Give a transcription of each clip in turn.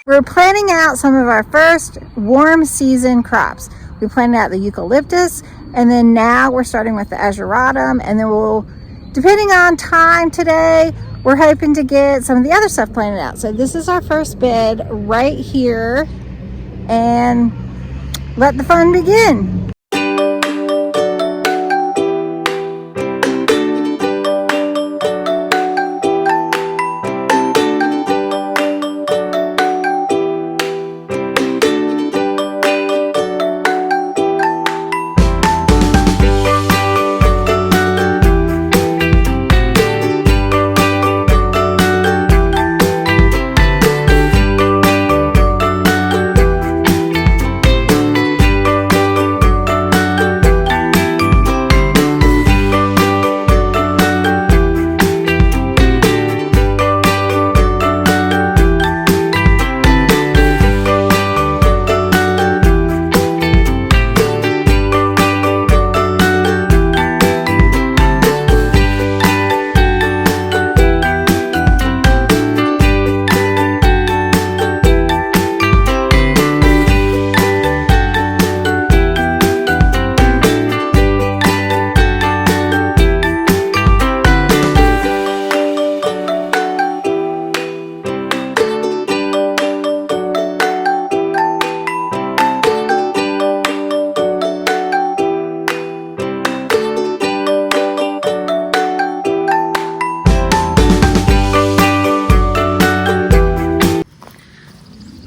We're planting out some of our first warm season crops. We planted out the eucalyptus, and then now we're starting with the ageratum, and then we'll, depending on time today, we're hoping to get some of the other stuff planted out. So this is our first bed right here, and let the fun begin.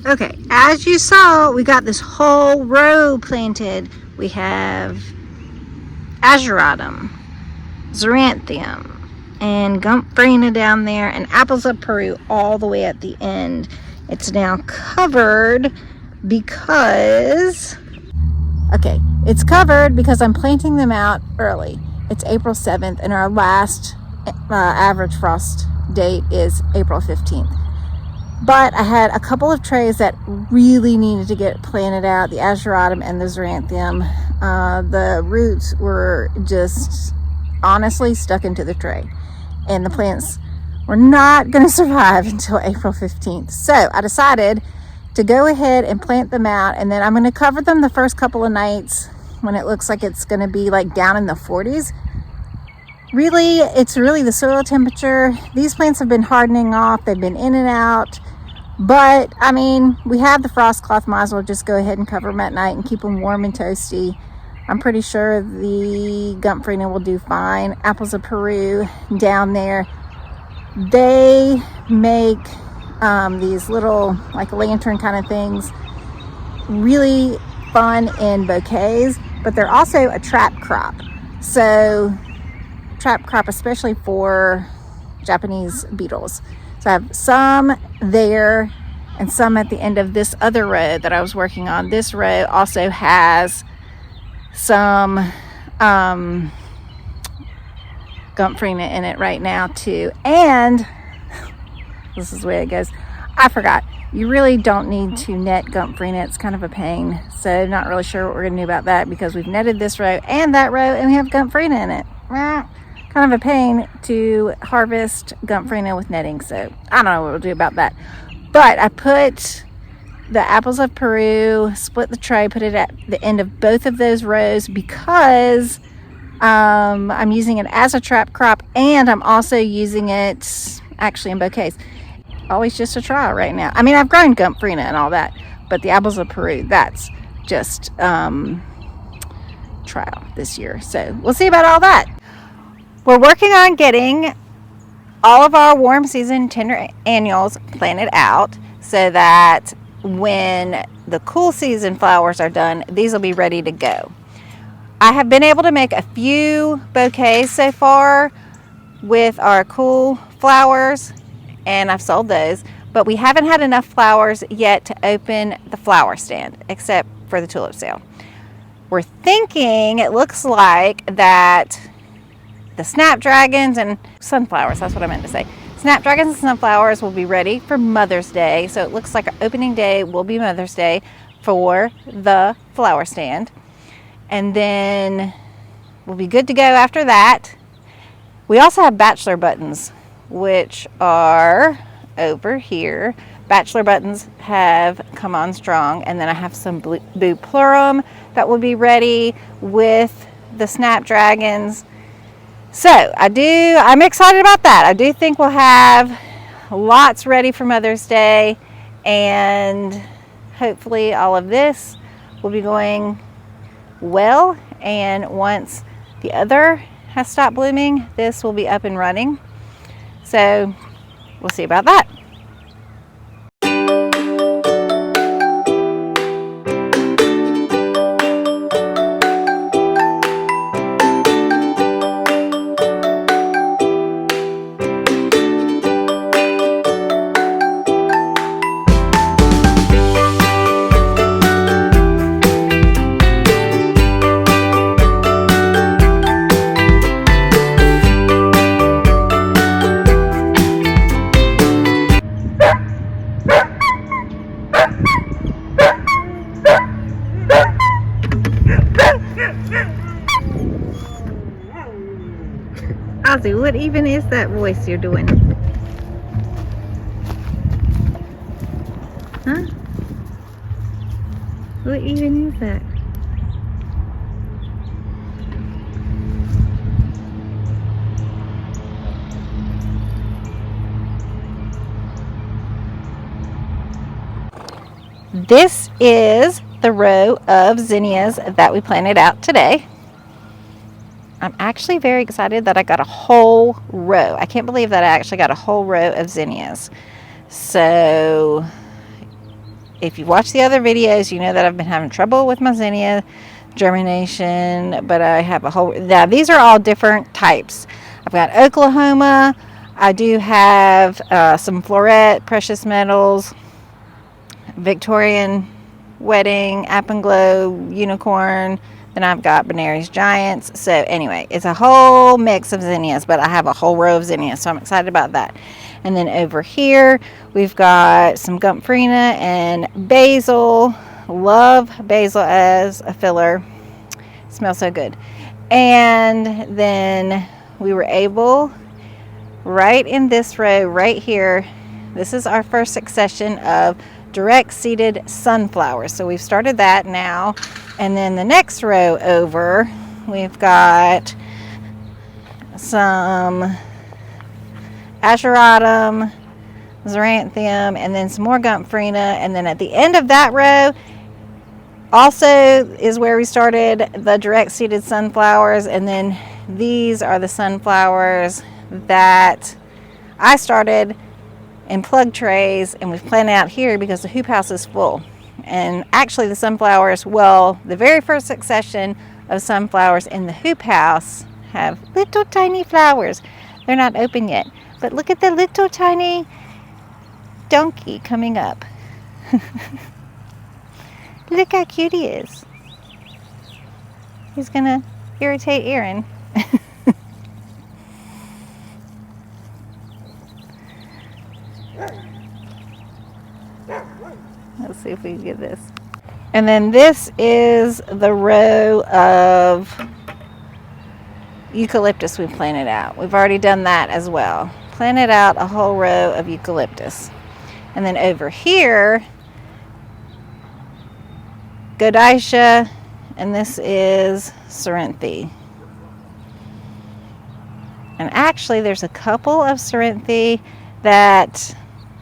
Okay, as you saw, we got this whole row planted. We have ageratum, xeranthium, and gomphrena down there, and apples of Peru all the way at the end. It's now covered because, it's covered because I'm planting them out early. It's April 7th, and our last average frost date is April 15th. But I had a couple of trays that really needed to get planted out, the ageratum and the xeranthium. The roots were just honestly stuck into the tray, and the plants were not going to survive until April 15th. So I decided to go ahead and plant them out, and then I'm going to cover them the first couple of nights when it looks like it's going to be like down in the 40s. Really, it's really the soil temperature. These plants have been hardening off. They've been in and out. But, I mean, we have the frost cloth. Might as well just go ahead and cover them at night and keep them warm and toasty. I'm pretty sure the gomphrena will do fine. Apples of Peru down there, they make these little, like, lantern kind of things. Really fun in bouquets, but they're also a trap crop. So, trap crop especially for Japanese beetles. So I have some there and some at the end of this other row that I was working on. This row also has some gomphrena in it right now too. And this is the way it goes. I forgot. You really don't need to net gomphrena. It's kind of a pain. So not really sure what we're going to do about that because we've netted this row and that row and we have gomphrena in it. Kind of a pain to harvest gomphrena with netting, so I don't know what we'll do about that. But I put the apples of Peru, split the tray, put it at the end of both of those rows because I'm using it as a trap crop, and I'm also using it actually in bouquets. Always just a trial right now. I mean, I've grown gomphrena and all that, but the apples of Peru, that's just trial this year. So we'll see about all that. We're working on getting all of our warm season tender annuals planted out so that when the cool season flowers are done, these will be ready to go. I have been able to make a few bouquets so far with our cool flowers, and I've sold those, but we haven't had enough flowers yet to open the flower stand except for the tulip sale. We're thinking, it looks like, that the snapdragons and sunflowers, that's what I meant to say. Snapdragons and sunflowers will be ready for Mother's Day. So it looks like our opening day will be Mother's Day for the flower stand. And then we'll be good to go after that. We also have bachelor buttons, which are over here, bachelor buttons have come on strong, and then I have some buplurum that will be ready with the snapdragons. So I'm excited about that. I do think we'll have lots ready for Mother's Day, and hopefully all of this will be going well, and once the other has stopped blooming, this will be up and running. So we'll see about that. Ozzy, what even is that voice you're doing? Huh? What even is that? This is the row of zinnias that we planted out today. I'm actually very excited that I got a whole row. I can't believe that I actually got a whole row of zinnias. So if you watch the other videos, you know that I've been having trouble with my zinnia germination, but I have a whole, now these are all different types. I've got Oklahoma, I do have some Floret, Precious Metals, Victorian Wedding, Apple Unicorn, then I've got Benary's Giants. So anyway, it's a whole mix of zinnias, but I have a whole row of zinnias, so I'm excited about that. And then over here, we've got some Gumphrena and basil. Love basil as a filler. It smells so good. And then we were able, right in this row right here, this is our first succession of direct seeded sunflowers. So we've started that now. And then the next row over, we've got some Asheratum, Xeranthium, and then some more Gumphrena. And then at the end of that row also is where we started the direct seeded sunflowers. And then these are the sunflowers that I started in plug trays, and we've planted out here because the hoop house is full. And actually the sunflowers, well, the very first succession of sunflowers in the hoop house have little tiny flowers. They're not open yet, but look at the little tiny donkey coming up. Look how cute he is. He's gonna irritate Aaron. Let's see if we can get this. And then this is the row of eucalyptus we planted out. We've already done that as well. Planted out a whole row of eucalyptus. And then over here, Godicia, and this is Cerinthe. And actually there's a couple of Cerinthe that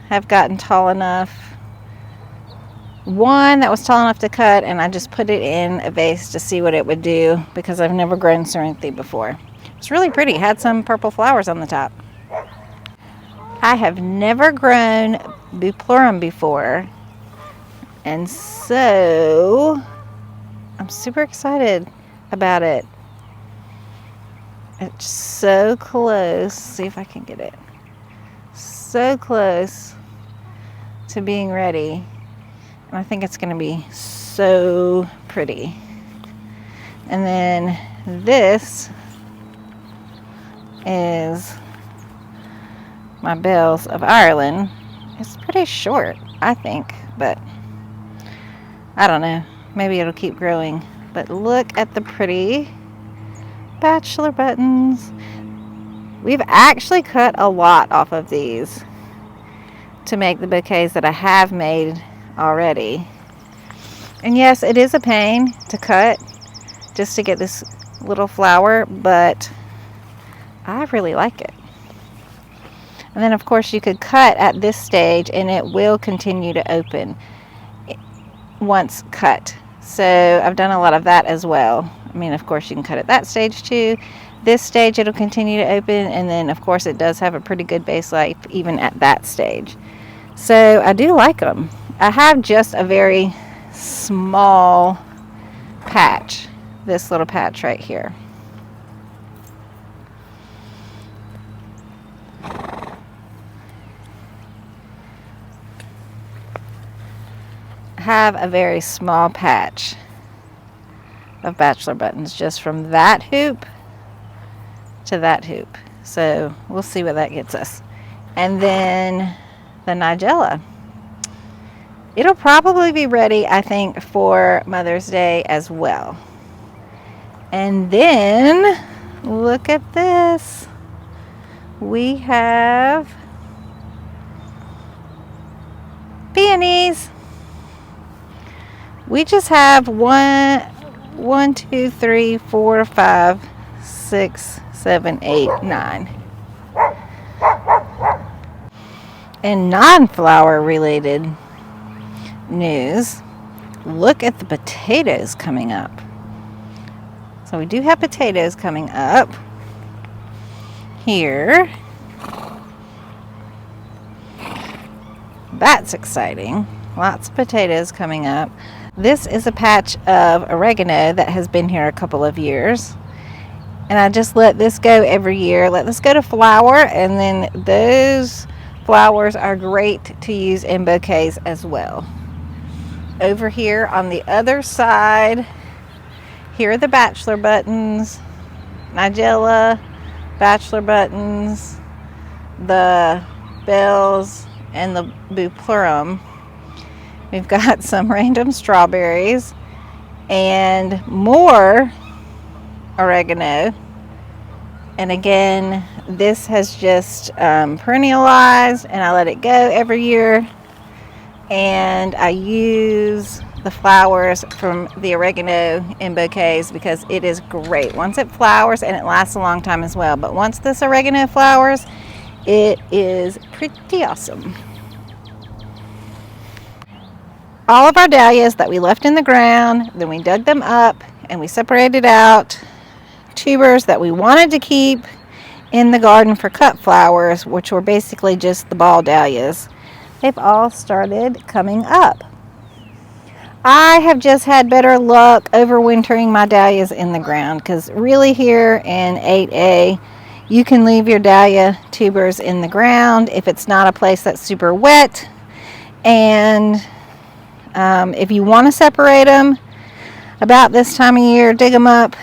have gotten tall enough. One that was tall enough to cut, and I just put it in a vase to see what it would do because I've never grown Cerinthe before. It's really pretty. It had some purple flowers on the top. I have never grown Buplurum before, and so I'm super excited about it. It's so close. See if I can get it. So close to being ready. And I think it's going to be so pretty. And then this is my Bells of Ireland. It's pretty short, I think, but I don't know. Maybe it'll keep growing. But look at the pretty bachelor buttons. We've actually cut a lot off of these. to make the bouquets that I have made already. And yes, it is a pain to cut just to get this little flower, but I really like it. And then of course you could cut at this stage and it will continue to open once cut. So I've done a lot of that as well. I mean, of course you can cut at that stage too. This stage it'll continue to open, and then of course it does have a pretty good base life even at that stage. So I do like them. I have just a very small patch, this little patch right here. Have a very small patch of bachelor buttons just from that hoop to that hoop. So we'll see what that gets us. And then the Nigella. It'll probably be ready, I think, for Mother's Day as well. And then look at this. We have peonies. We just have 1, 2, 3, 4, 5, 6, 7, 8, 9. And non-flower related news, look at the potatoes coming up. So we do have potatoes coming up here. That's exciting. Lots of potatoes coming up. This is a patch of oregano that has been here a couple of years. And I just let this go every year. Let this go to flower, and then those flowers are great to use in bouquets as well. Over here on the other side, here are the bachelor buttons, Nigella, bachelor buttons, the bells, and the bupleurum. We've got some random strawberries and more oregano. And again, this has just perennialized, and I let it go every year. And I use the flowers from the oregano in bouquets because it is great. Once it flowers, and it lasts a long time as well, but once this oregano flowers, it is pretty awesome. All of our dahlias that we left in the ground, then we dug them up and we separated out tubers that we wanted to keep in the garden for cut flowers, which were basically just the ball dahlias. They've all started coming up. I have just had better luck overwintering my dahlias in the ground, because really here in 8A, you can leave your dahlia tubers in the ground if it's not a place that's super wet. And if you want to separate them about this time of year, dig them up,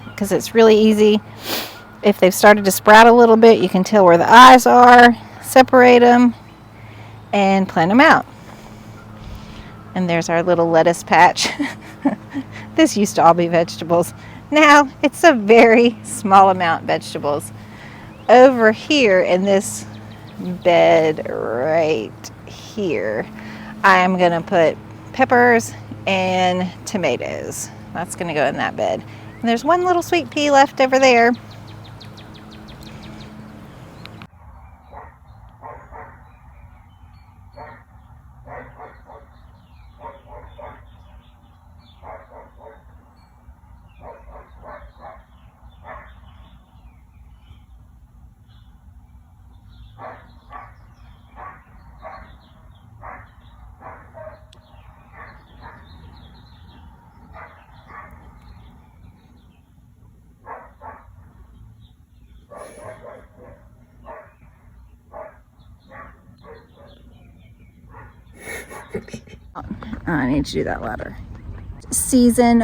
because it's really easy. If they've started to sprout a little bit, you can tell where the eyes are, separate them, and plant them out. And there's our little lettuce patch. This used to all be vegetables. Now it's a very small amount of vegetables. Over here in this bed right here, I am going to put peppers and tomatoes. That's going to go in that bed. And there's one little sweet pea left over there. I need to do that louder. Season